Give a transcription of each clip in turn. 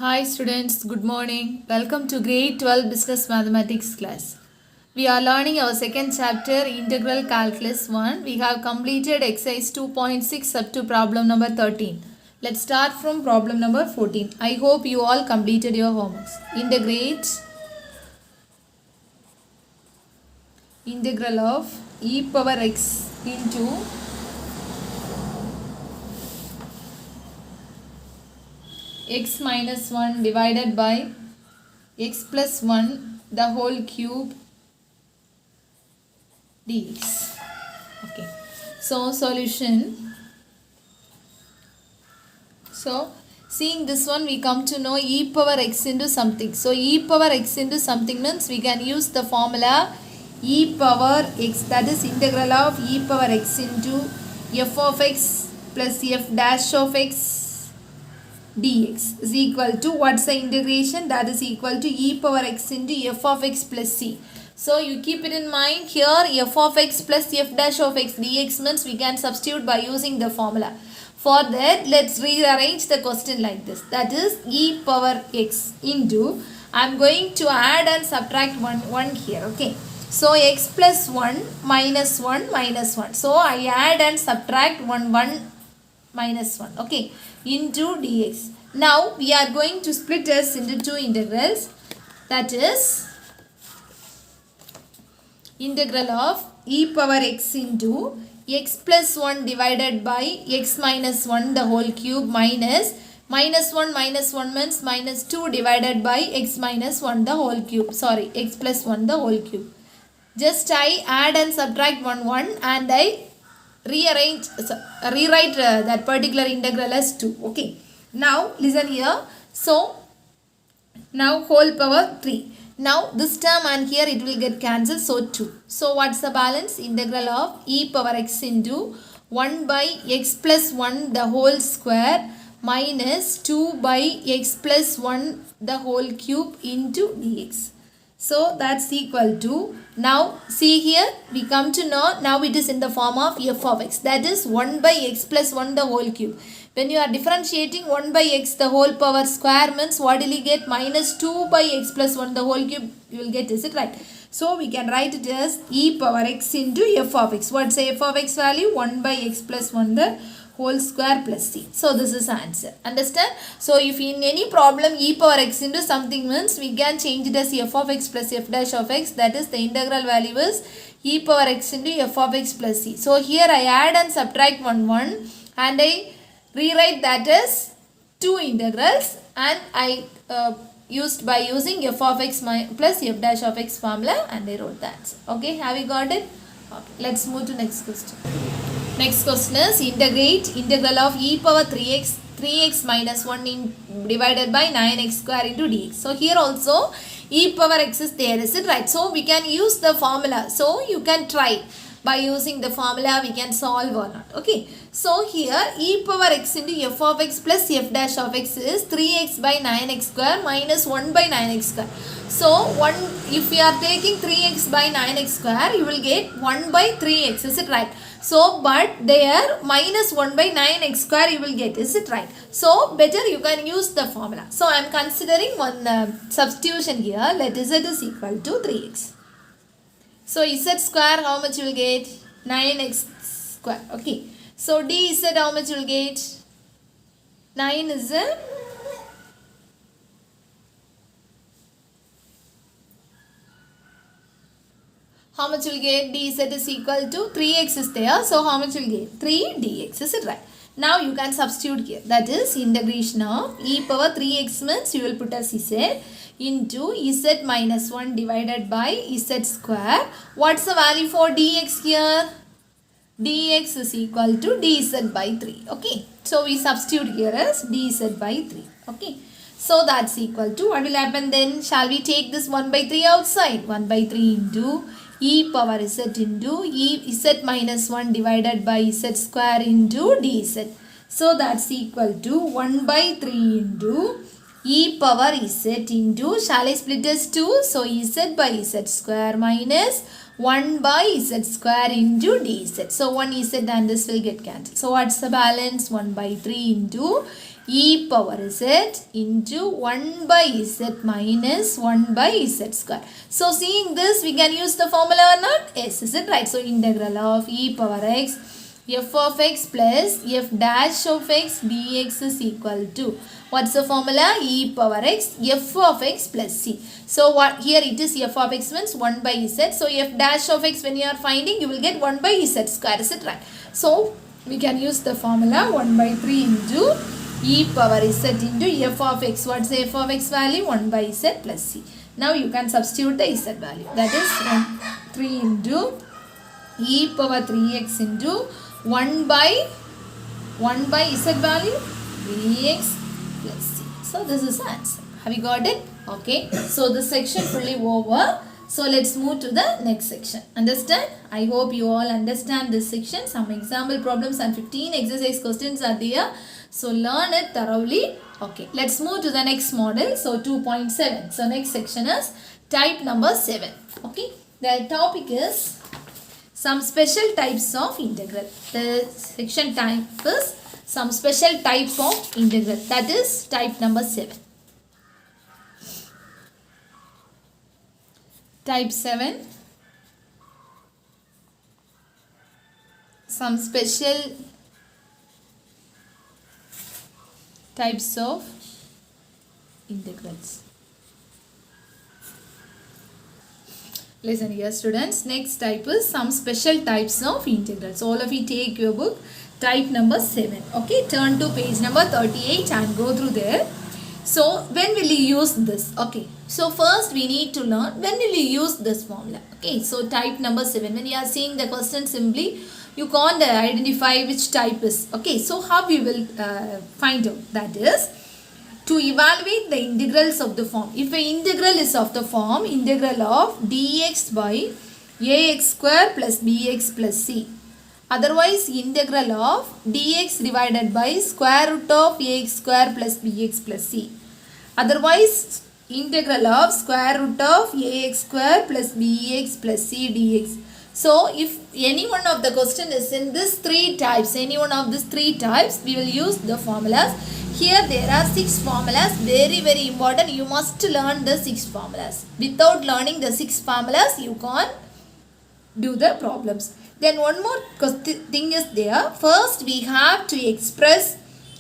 Hi students, good morning. Welcome to grade 12 business mathematics class. We are learning our second chapter integral calculus 1. We have completed exercise 2.6 up to problem number 13. Let's start from problem number 14. I hope you all completed your homeworks. Integrate integral of e power x into x minus 1 divided by x plus 1 the whole cube dx. Okay, so solution. So seeing this one, we come to know e power x into something. So e power x into something means we can use the formula e power x, that is integral of e power x into f of x plus f dash of x dx is equal to, what's the integration? That is equal to e power x into f of x plus c. So you keep it in mind here, f of x plus f dash of x dx means we can substitute by using the formula. For that, let's rearrange the question like this. That is e power x into, I am going to add and subtract 1 here. Okay. So x plus 1 minus 1 minus 1. So I add and subtract 1 minus 1. Okay. Into dx. Now we are going to split this into two integrals. That is integral of e power x into x plus 1 divided by x minus 1 the whole cube minus 1 means minus 2 divided by x minus 1 the whole cube. Sorry, x plus 1 the whole cube. Just I add and subtract 1 and I rewrite that particular integral as 2. Okay. Now listen here. So now whole power 3. Now this term and here it will get cancelled. So 2. So what's the balance? Integral of e power x into 1 by x plus 1 the whole square minus 2 by x plus 1 the whole cube into dx. So that's equal to, now see here we come to know, now it is in the form of f of x, that is 1 by x plus 1 the whole cube. When you are differentiating 1 by x the whole power square means what will you get? Minus 2 by x plus 1 the whole cube you will get, is it right? So we can write it as e power x into f of x. What's the f of x value? 1 by x plus 1 the whole square plus c. So this is answer. Understand? So if in any problem e power x into something means we can change it as f of x plus f dash of x. That is the integral value is e power x into f of x plus c. So here I add and subtract 1 and I rewrite that as two integrals and I used by using f of x plus f dash of x formula and I wrote the answer. Okay, have you got it? Okay, let's move to next question. Next question is integrate integral of e power 3x minus 1 divided by 9x square into dx. So here also e power x is there, is it right? So we can use the formula. So you can try by using the formula, we can solve or not. Okay. So here e power x into f of x plus f dash of x is 3x by 9x square minus 1 by 9x square. So if you are taking 3x by 9x square, you will get 1 by 3x, is it right? So but there minus 1 by 9x square you will get, is it right? So better you can use the formula. So I am considering one substitution here. Let z is equal to 3x. So z square how much you will get? 9x square. Okay. So dz how much you will get? 9z. How much you will get? Dz is equal to 3x is there. So how much you will get? 3 dx. Is it right? Now you can substitute here. That is integration of e power 3x means you will put as z into z minus 1 divided by z square. What's the value for dx here? Dx is equal to dz by 3. Okay. So we substitute here as dz by 3. Okay. So that's equal to, what will happen then? Shall we take this 1 by 3 outside? 1 by 3 into e power z into z minus 1 divided by z square into dz. So that's equal to 1 by 3 into e power z into, shall I split as 2? So z by z square minus 1 by z square into dz. So 1 z and this will get cancelled. So what's the balance? 1 by 3 into e power z into 1 by z minus 1 by z square. So seeing this, we can use the formula or not? Yes, is it right? So integral of e power x f of x plus f dash of x dx is equal to, what's the formula? E power x f of x plus c. So what here it is, f of x means 1 by z. So f dash of x, when you are finding, you will get 1 by z square. Is it right? So we can use the formula 1 by 3 into e power z into f of x. What's the f of x value? 1 by z plus c. Now you can substitute the z value. That is 3 into e power 3x into 1 by z value 3x plus c. So this is the answer. Have you got it? Okay. So this section fully over. So let's move to the next section. Understand? I hope you all understand this section. Some example problems and 15 exercise questions are there. So learn it thoroughly. Okay. Let's move to the next model. So 2.7. So next section is type number 7. Okay. The topic is some special types of integral. The section type is some special types of integral. That is type number 7. Type 7. Some special types of integrals. Listen here students, next type is some special types of integrals. All of you take your book, type number 7. Okay, turn to page number 38 and go through there. So when will you use this? Okay, so first we need to learn when will you use this formula. Okay, so type number 7, when you are seeing the question, simply you can't identify which type is. Okay, so how we will find out? That is, to evaluate the integrals of the form. If an integral is of the form integral of dx by ax square plus bx plus c. Otherwise integral of dx divided by square root of ax square plus bx plus c. Otherwise integral of square root of ax square plus bx plus c dx. So if any one of the question is in this 3 types, any one of these 3 types, we will use the formulas. Here there are 6 formulas, very important. You must learn the 6 formulas. Without learning the 6 formulas, you can't do the problems. Then one more thing is there. First we have to express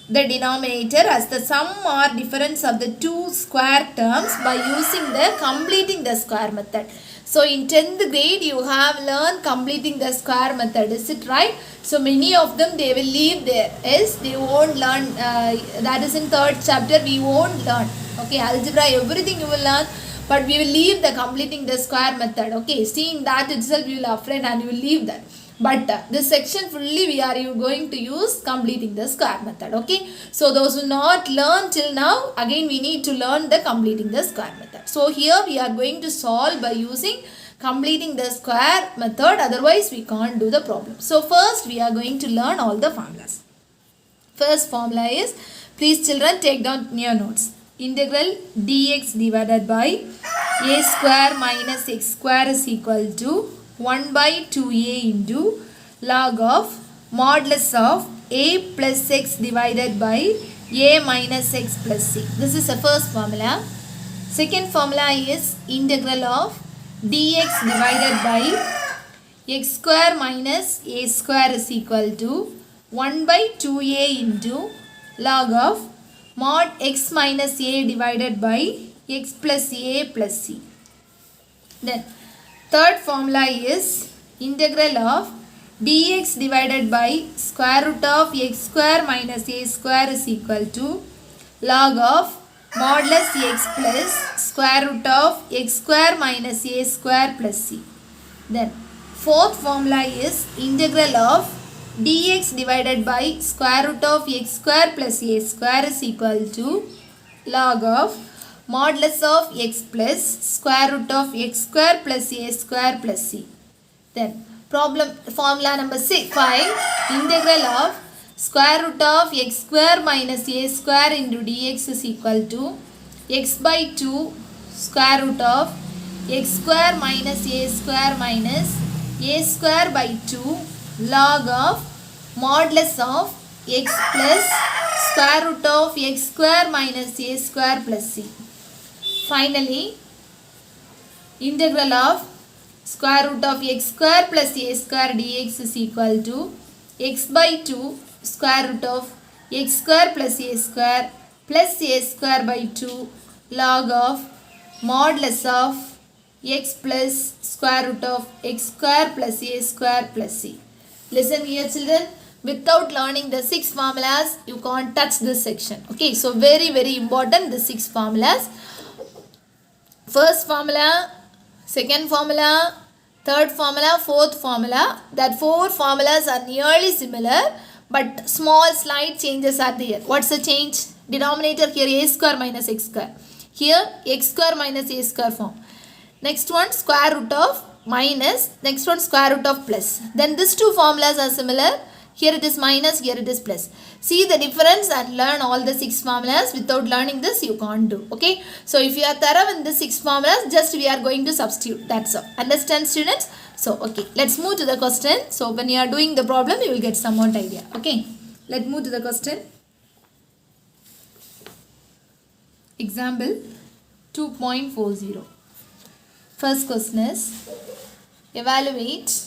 the denominator as the sum or difference of the 2 square terms by using the completing the square method. So in 10th grade you have learned completing the square method. Is it right? So many of them they will leave there. Yes, they won't learn. That is in 3rd chapter we won't learn. Okay, algebra, everything you will learn. But we will leave the completing the square method. Okay, seeing that itself you will afraid and you will leave that. But this section fully we are going to use completing the square method. Okay, so those who not learn till now, again we need to learn the completing the square method. So here we are going to solve by using completing the square method, otherwise we can't do the problem. So first we are going to learn all the formulas. First formula is, please children take down your notes. Integral dx divided by a square minus x square is equal to 1 by 2a into log of modulus of a plus x divided by a minus x plus c. This is the first formula. Second formula is integral of dx divided by x square minus a square is equal to 1 by 2a into log of mod x minus a divided by x plus a plus c. Then third formula is integral of dx divided by square root of x square minus a square is equal to log of modulus x plus square root of x square minus a square plus c. Then fourth formula is integral of dx divided by square root of x square plus a square is equal to log of modulus of x plus square root of x square plus a square plus c. Then formula number 5, integral of square root of x square minus a square into dx is equal to x by 2 square root of x square minus a square minus a square by 2 log of modulus of x plus square root of x square minus a square plus c. Finally, integral of square root of x square plus a square dx is equal to x by 2 square root of x square plus a square by 2 log of modulus of x plus square root of x square plus a square plus c. Listen here children, without learning the 6 formulas you can't touch this section. Okay, so very important, the 6 formulas. First formula, second formula, third formula, fourth formula. That 4 formulas are nearly similar but small slight changes are there. What's the change? Denominator here a square minus x square. Here x square minus a square form. Next one square root of minus, next one square root of plus. Then these 2 formulas are similar. Here it is minus, here it is plus. See the difference and learn all the 6 formulas. Without learning this you can't do. Okay. So if you are thorough in the 6 formulas, just we are going to substitute. That's all. Understand students? So okay, let's move to the question. So when you are doing the problem, you will get somewhat idea. Okay. Let's move to the question. Example 2.40. First question is evaluate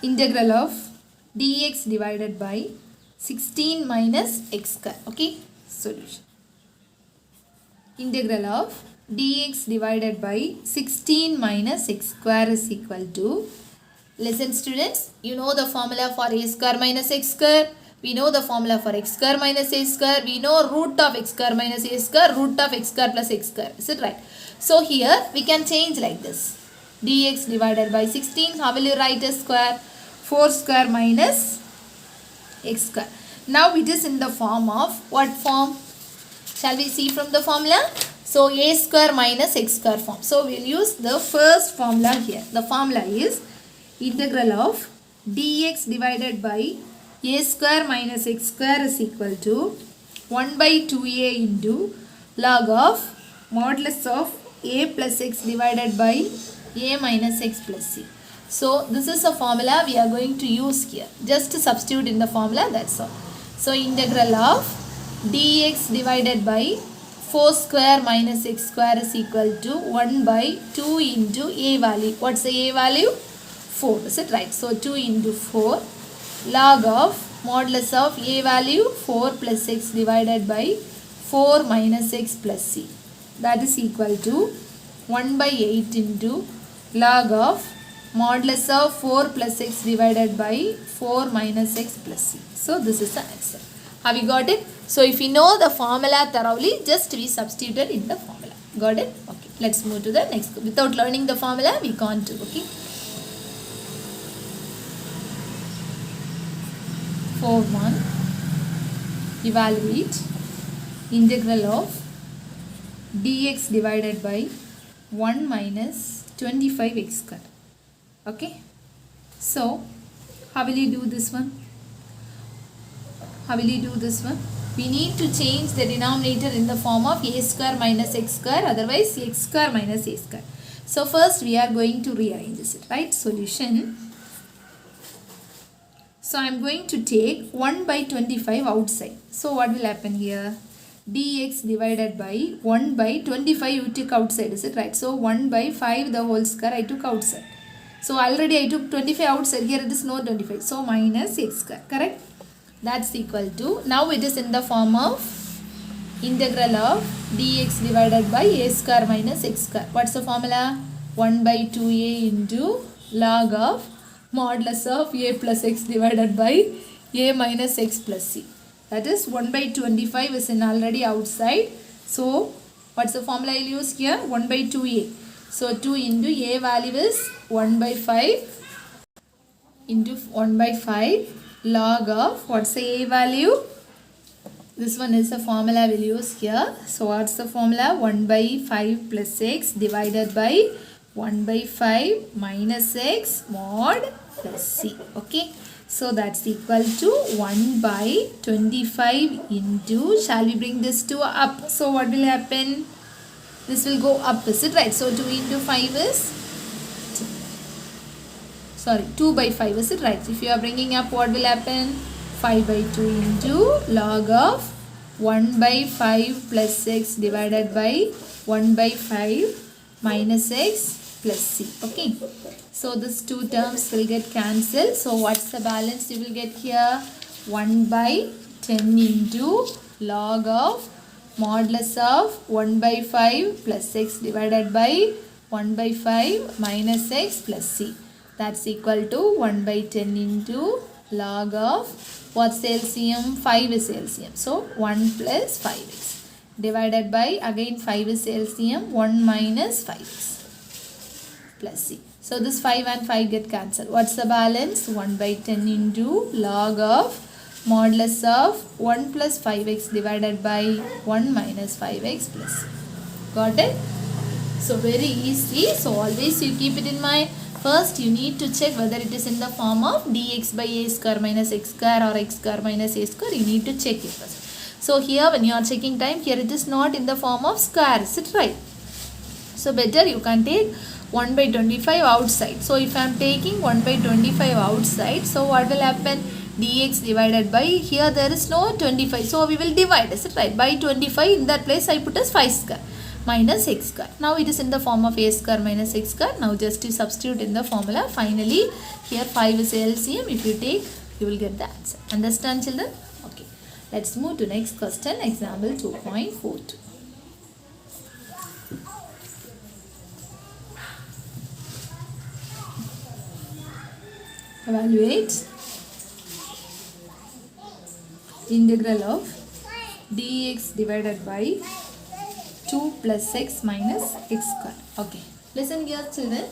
integral of dx divided by 16 minus x square. Okay, solution. Integral of dx divided by 16 minus x square is equal to, listen students, you know the formula for a square minus x square. We know the formula for x square minus a square. We know root of x square minus a square, root of x square plus x square. Is it right? So here we can change like this. Dx divided by 16. How will you write a square? 4 square minus x square. Now it is in the form of what form? Shall we see from the formula? So a square minus x square form. So we will use the first formula here. The formula is integral of dx divided by a square minus x square is equal to 1 by 2a into log of modulus of a plus x divided by a minus x plus c. So this is a formula we are going to use here. Just to substitute in the formula, that's all. So integral of dx divided by 4 square minus x square is equal to 1 by 2 into a value. What's the a value? 4. Is it right? So 2 into 4 log of modulus of a value 4 plus x divided by 4 minus x plus c. That is equal to 1 by 8 into log of modulus of 4 plus x divided by 4 minus x plus c. So this is the answer. Have you got it? So if you know the formula thoroughly, just we substituted in the formula. Got it? Okay. Let's move to the next. Without learning the formula, we can't do. Okay. 4.1. Evaluate integral of dx divided by 1 minus 25x square. Okay. So, how will you do this one? How will you do this one? We need to change the denominator in the form of a square minus x square, otherwise x square minus a square. So, first we are going to rearrange it, right? Solution. So, I am going to take 1 by 25 outside. So, what will happen here? Dx divided by 1 by 25 you took outside, is it right? So, 1 by 5 the whole square I took outside. So, already I took 25 outside. Here it is no 25. So, minus x square. Correct? That's equal to, now it is in the form of integral of dx divided by a square minus x square. What's the formula? 1 by 2a into log of modulus of a plus x divided by a minus x plus c. That is 1 by 25 is in already outside. So, what's the formula I will use here? 1 by 2a. So, 2 into a value is 1 by 5 into 1 by 5 log of, what's the a value? This one is the formula we'll use here. So, what's the formula? 1 by 5 plus x divided by 1 by 5 minus x mod plus c. Okay. So, that's equal to 1 by 25 into, shall we bring this to up? So, what will happen? This will go up, is it right? So, 2 into 5 is 2. sorry, 2 by 5, is it right? If you are bringing up, what will happen? 5 by 2 into log of 1 by 5 plus x divided by 1 by 5 minus x plus c. Okay, so these two terms will get cancelled. So what's the balance you will get here? 1 by 10 into log of modulus of 1 by 5 plus x divided by 1 by 5 minus x plus c. That's equal to 1 by 10 into log of, what's LCM? 5 is LCM. So 1 plus 5x divided by, again 5 is LCM, 1 minus 5x plus c. So this 5 and 5 get cancelled. What's the balance? 1 by 10 into log of modulus of 1 plus 5x divided by 1 minus 5x plus c. Got it? So very easy. So always you keep it in mind. First you need to check whether it is in the form of dx by a square minus x square or x square minus a square. You need to check it first. So here when you are checking time, here it is not in the form of square. Is it right? So better you can take 1 by 25 outside. So if I am taking 1 by 25 outside, so what will happen? Dx divided by, here there is no 25. So we will divide. Is it right? By 25, in that place I put as 5 square minus x square. Now it is in the form of a square minus x square. Now just to substitute in the formula. Finally here 5 is LCM. If you take, you will get the answer. Understand, children? Okay. Let's move to next question. Example 2.42. Evaluate integral of dx divided by 2 plus x minus x square. Okay, listen here children.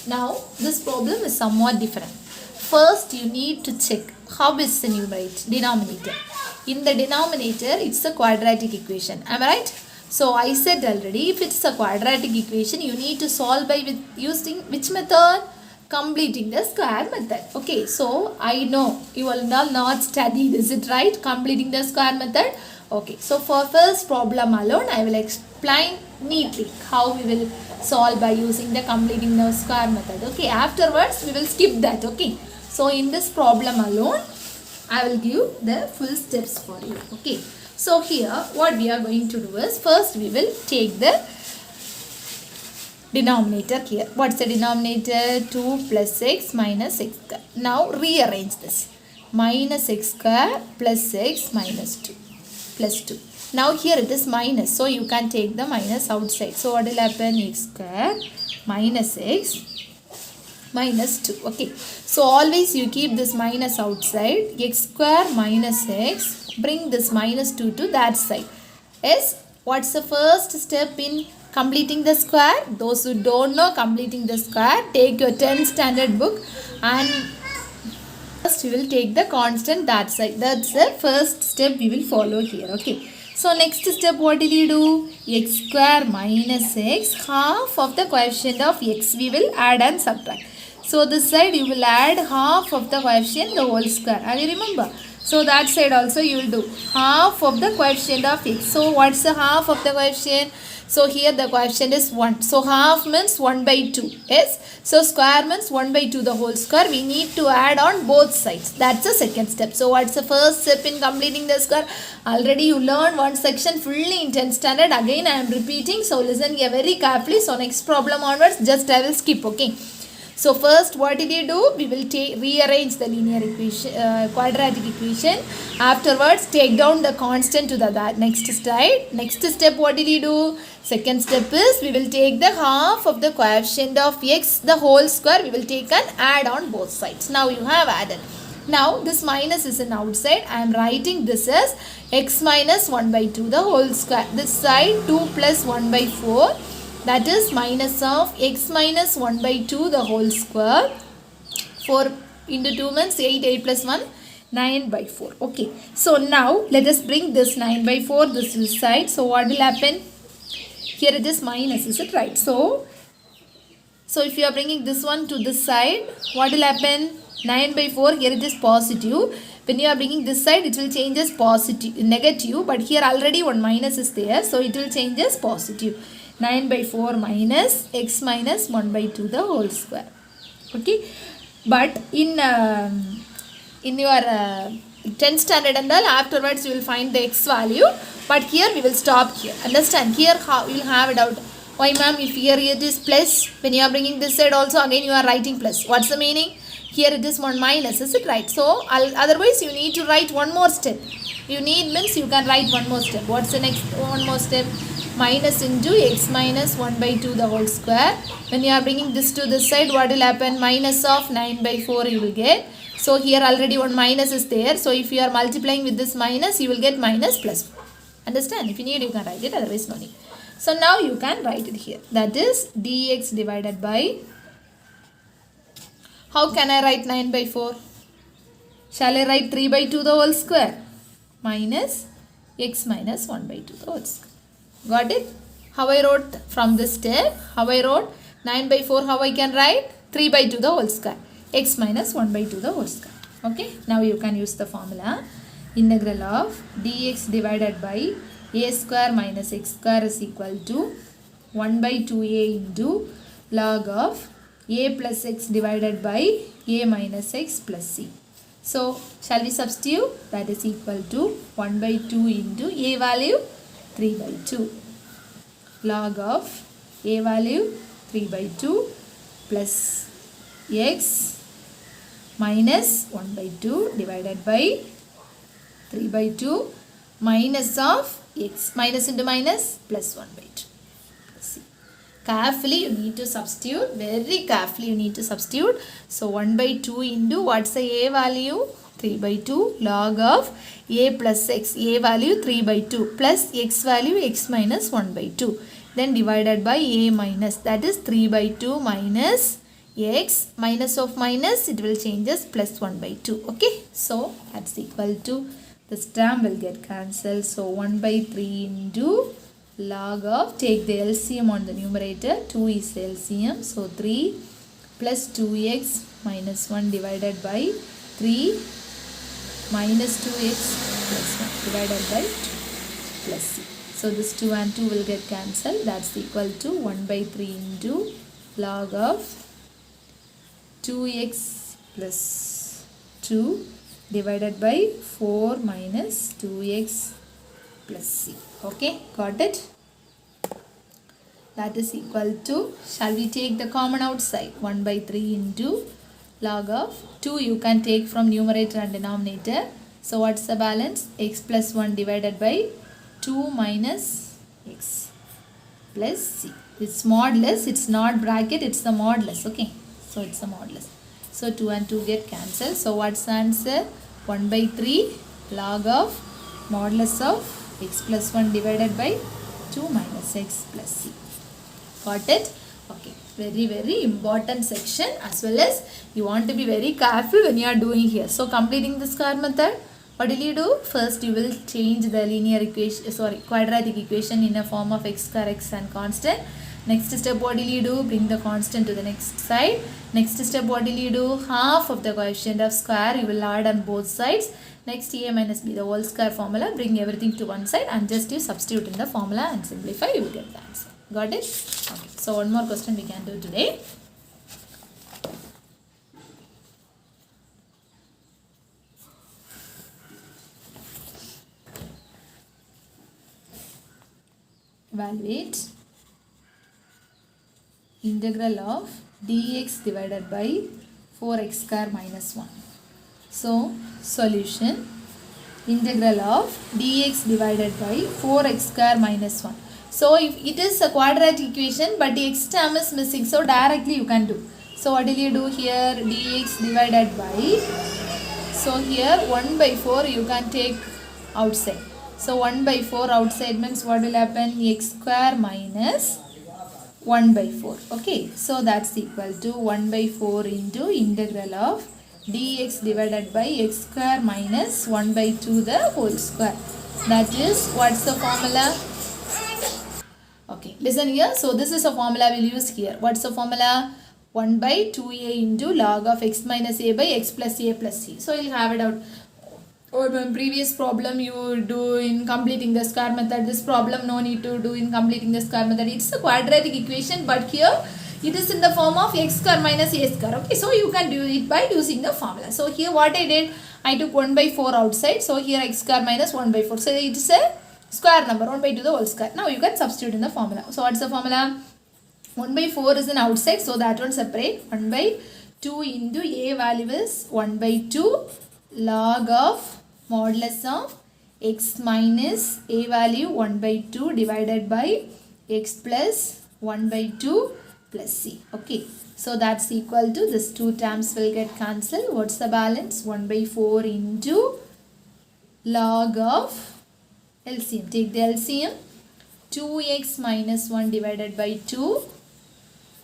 Now this problem is somewhat different. First you need to check how is the numerator, denominator. In the denominator it's a quadratic equation. Am I right? So I said already, if it's a quadratic equation you need to solve by using which method? Completing the square method. Okay, so I know you will not study, is it right? Completing the square method. Okay, so for first problem alone I will explain neatly how we will solve by using the completing the square method. Okay, afterwards we will skip that. Okay, so in this problem alone I will give the full steps for you. Okay, so here what we are going to do is, first we will take the denominator here. What's the denominator? 2 plus x minus x square. Now rearrange this. Minus x square plus x minus 2 plus 2. Now here it is minus, so you can take the minus outside. So what will happen? X square minus x minus 2. Okay, so always you keep this minus outside. X square minus x, bring this minus 2 to that side. Yes, what's the first step in completing the square? Those who don't know completing the square, take your 10th standard book and first we will take the constant that side. That's the first step we will follow here. Okay, so next step what will you do? X square minus x, half of the coefficient of x we will add and subtract. So this side you will add half of the coefficient, the whole square. Have you remember? So that side also you will do half of the coefficient of x. So what's the half of the coefficient? So here the coefficient is 1. So half means 1 by 2. Yes. So square means 1 by 2 the whole square. We need to add on both sides. That's the second step. So what's the first step in completing the square? Already you learned one section fully in 10th standard. Again I am repeating. So listen here very carefully. So next problem onwards just I will skip. Okay. So first what did you do? We will rearrange the linear equation, quadratic equation. Afterwards take down the constant to the next slide. Next step what did you do? Second step is we will take the half of the coefficient of x, the whole square we will take and add on both sides. Now you have added. Now this minus is an outside. I am writing this as x minus 1 by 2 the whole square. This side 2 plus 1 by 4. That is minus of x minus 1 by 2 the whole square. 4 into 2 means 8, 8 plus 1, 9 by 4. Okay. So now let us bring this 9 by 4 this side. So what will happen? Here it is minus, is it right? So if you are bringing this one to this side, what will happen? 9 by 4, here it is positive. When you are bringing this side, it will change as positive, negative. But here already one minus is there. So it will change as positive. 9 by 4 minus x minus 1 by 2 the whole square. Okay. But in your 10th standard and all, afterwards you will find the x value, but here we will stop here. Understand? Here how you will have a doubt. Why ma'am, if here it is plus, when you are bringing this side also, again you are writing plus. What's the meaning? Here it is one minus, is it right? So otherwise you need to write one more step. You need means you can write one more step. What's the next one more step? Minus into x minus 1 by 2 the whole square. When you are bringing this to this side, what will happen? Minus of 9 by 4 you will get. So here already one minus is there. So if you are multiplying with this minus, you will get minus plus 4. Understand? If you need, you can write it. Otherwise, no need. So now you can write it here. That is dx divided by. How can I write 9 by 4? Shall I write 3 by 2 the whole square? Minus x minus 1 by 2 the whole square. Got it? How I wrote from this step? How I wrote 9 by 4? How I can write? 3 by 2 the whole square. X minus 1 by 2 the whole square. Okay? Now you can use the formula. Integral of dx divided by a square minus x square is equal to 1 by 2a into log of a plus x divided by a minus x plus c. So, shall we substitute? That is equal to 1 by 2 into a value 3 by 2. Log of a value 3 by 2 plus x minus 1 by 2 divided by 3 by 2 minus of x. Minus into minus plus 1 by 2. See. Carefully you need to substitute. Very carefully you need to substitute. So 1 by 2 into what's the a value? 3 by 2 log of a plus x. A value 3 by 2 plus x value x minus 1 by 2. Then divided by a minus. That is 3 by 2 minus x. Minus of minus, it will change as plus 1 by 2. Okay. So that's equal to, this term will get cancelled. So 1 by 3 into log of, take the LCM on the numerator. 2 is the LCM. So 3 plus 2x minus 1 divided by 3 minus 2x plus 1 divided by 2 plus c. So this 2 and 2 will get cancelled. That's equal to 1 by 3 into log of 2x plus 2 divided by 4 minus 2x plus c. Okay, got it? That is equal to, shall we take the common outside? 1 by 3 into log of 2 you can take from numerator and denominator. So what's the balance? X plus 1 divided by 2 minus x plus c. It's modulus, it's not bracket, it's the modulus. Okay, so it's a modulus. So 2 and 2 get cancelled. So what's the answer? 1 by 3 log of modulus of x plus 1 divided by 2 minus x plus c. Got it? Okay. Very important section, as well as you want to be very careful when you are doing here. So completing the square method, what will you do? First you will change the linear equation, quadratic equation in a form of x square x and constant. Next step, what will you do? Bring the constant to the next side. Next step, what will you do? Half of the coefficient of square you will add on both sides. Next, a minus b, the whole square formula. Bring everything to one side and just you substitute in the formula and simplify. You will get the answer. Got it? Okay. So one more question we can do today. Evaluate integral of dx divided by 4x square minus 1. So, solution, integral of dx divided by 4x square minus 1. So, if it is a quadratic equation but the x term is missing, so directly you can do. So, what will you do here? Dx divided by, so here 1 by 4 you can take outside. So, 1 by 4 outside means what will happen? X square minus 1 by 4. Okay, so that's equal to 1 by 4 into integral of dx divided by x square minus 1 by 2 the whole square. That is, what's the formula? Okay, listen here. So this is a formula we'll use here. What's the formula? 1 by 2a into log of x minus a by x plus a plus c. So you'll have it out. Or previous problem you do in completing the square method. This problem no need to do in completing the square method. It's a quadratic equation, but here It is in the form of x square minus a square. Okay, so you can do it by using the formula. So here what I did, I took 1 by 4 outside. So here x square minus 1 by 4. So it is a square number, 1 by 2 the whole square. Now you can substitute in the formula. So what's the formula? 1 by 4 is an outside, so that one separate. 1 by 2 into a value is 1 by 2 log of modulus of x minus a value 1 by 2 divided by x plus 1 by 2 plus c. Okay, so that's equal to this two terms will get cancelled. What's the balance? 1 by 4 into log of LCM. Take the LCM. 2x minus 1 divided by 2.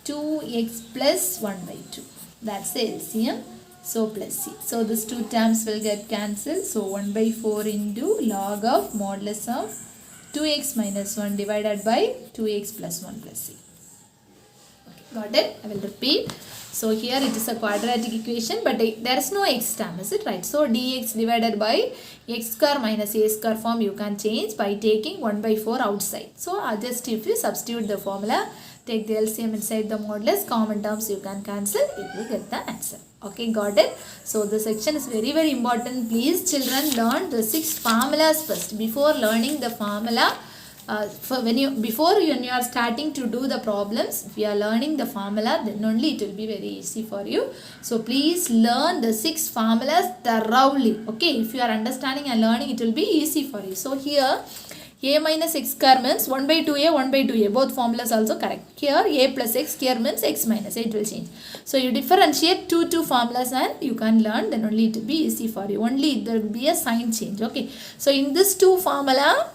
2x plus 1 by 2. That's the LCM. So plus c. So these two terms will get cancelled. So 1 by 4 into log of modulus of 2x minus 1 divided by 2x plus 1 plus c. Got it? I will repeat. So here it is a quadratic equation, but there is no x term, is it right? So dx divided by x square minus a square form you can change by taking 1 by 4 outside. So just if you substitute the formula, take the LCM inside the modulus, common terms you can cancel, it will get the answer. Okay, got it? So the section is very very important. Please children learn the 6 formulas first before learning the formula. When you are starting to do the problems, if you are learning the formula, then only it will be very easy for you. So please learn the 6 formulas thoroughly. Okay, if you are understanding and learning, it will be easy for you. So here a minus x square means 1 by 2a, 1 by 2a. Both formulas also correct. Here a plus x, here means x minus a, it will change. So you differentiate two formulas and you can learn, then only it will be easy for you. Only there will be a sign change. Okay, so in this two formula,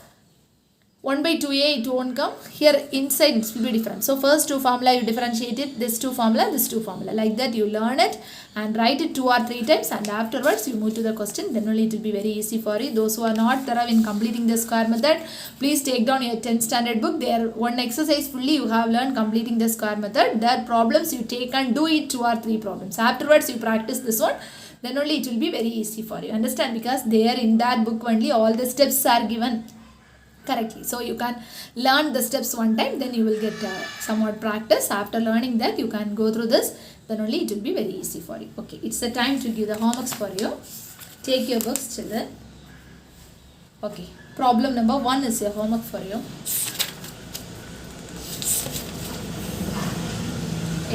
1 by 2a it won't come. Here inside it will be different. So first two formula you differentiate it, this two formula, this two formula. Like that you learn it and write it 2 or 3 times, and afterwards you move to the question. Then only it will be very easy for you. Those who are not thorough in completing the square method, please take down your 10th standard book. There one exercise fully you have learned completing the square method. There problems you take and do it 2 or 3 problems. Afterwards you practice this one. Then only it will be very easy for you. Understand? Because there in that book only all the steps are given correctly. So you can learn the steps one time, then you will get somewhat practice. After learning that, you can go through this, then only it will be very easy for you. Okay, it's the time to give the homeworks for you. Take your books, children. Okay, problem number 1 is your homework for you.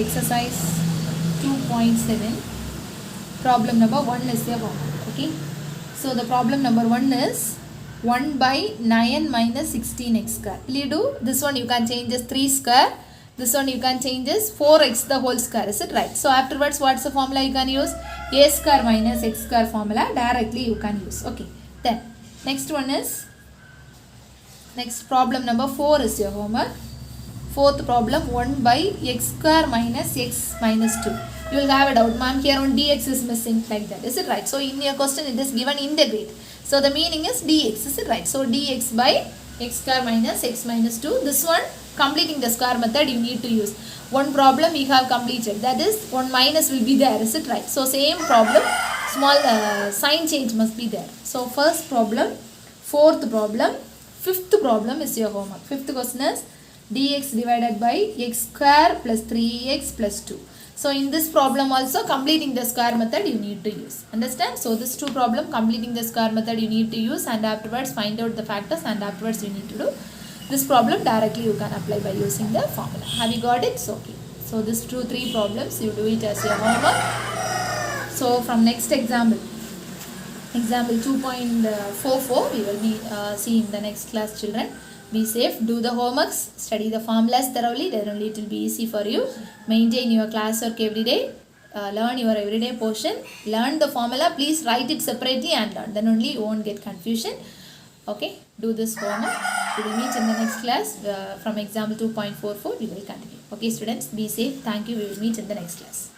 Exercise 2.7. Problem number 1 is your homework. Okay, so the problem number 1 is 1 by 9 minus 16x square. Will you do? This one you can change as 3 square. This one you can change as 4x the whole square. Is it right? So afterwards what's the formula you can use? A square minus x square formula directly you can use. Okay. Then next one is, next problem number 4 is your homework. Fourth problem, 1 by x square minus x minus 2. You will have a doubt, ma'am, here on dx is missing, like that. Is it right? So in your question it is given integrate. So the meaning is dx, is it right? So dx by x square minus x minus 2. This one, completing the square method, you need to use. One problem we have completed, that is 1 minus will be there, is it right? So same problem, small sign change must be there. So first problem, fourth problem, fifth problem is your homework. Fifth question is dx divided by x square plus 3x plus 2. So in this problem also completing the square method you need to use. Understand? So this two problem completing the square method you need to use, and afterwards find out the factors, and afterwards you need to do this problem directly you can apply by using the formula. Have you got it? So okay. So this 2-3 problems you do it as your homework. So from next example 2.44 we will be seeing the next class, children. Be safe, do the homeworks, study the formulas thoroughly, then only it will be easy for you. Maintain your classwork every day, learn your everyday portion, learn the formula, please write it separately and learn, then only you won't get confusion. Okay, do this homework. We will meet in the next class. From example 2.44 we will continue. Okay students, be safe, thank you, we will meet in the next class.